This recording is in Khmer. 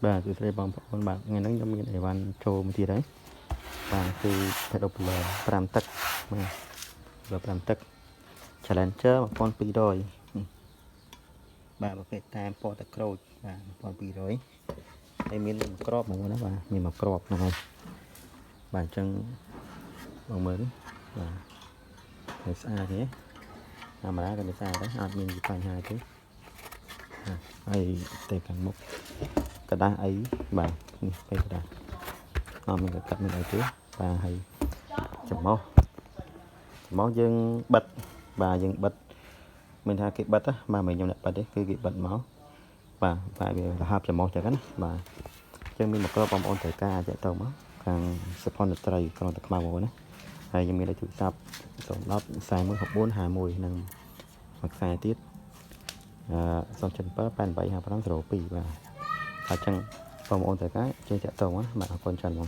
បាទគឺស្រីបងប្អូនបាទថ្ងៃហ្នឹងខ្ញុំមានអីវ៉ាន់ចូលមួយទៀតហើយបាទគឺ Pedopler 5 ទឹកបាទ5ទឹក Challenger 1200បាទប្រភេទតាមពណ៌ទឹកក្រូចបាទ1200ហើយមានមួយក្របមួយណាបាទមានមួយក្របហ្នឹងហើយបាទអញ្ចឹងបងមើលនេះបាទហើយស្អាតទេកាមេរ៉ាក៏ស្អាតដែរអត់មានបញ្ហាទេហើយទៅខាងមុខกระดาษអីបាទនេះពេលกระดาษអត់មានកាត់មានអីទេបាទហើយចំោះយើងបិទបាទយើងបិទមានថាគេបិទណាបាទមិនខ្ញុំអ្នកបិទទេគឺគេបិទមកបាទវារហ័បចំោះចឹងណាបាទអញ្ចឹងមានមកក្របបងប្អូនត្រូវការអាចទៅមកខាងសុផុនត្រីក្រុងតាខ្មៅមកណាហើយខ្ញុំមានលេខទូរស័ព្ទ010 416451និងមួយខ្សែទៀត077 885502បាទអញ្ចឹងបងប្អូនត្រូវការចេះតាក់ទងណាបាទអរគុណច្រើនបង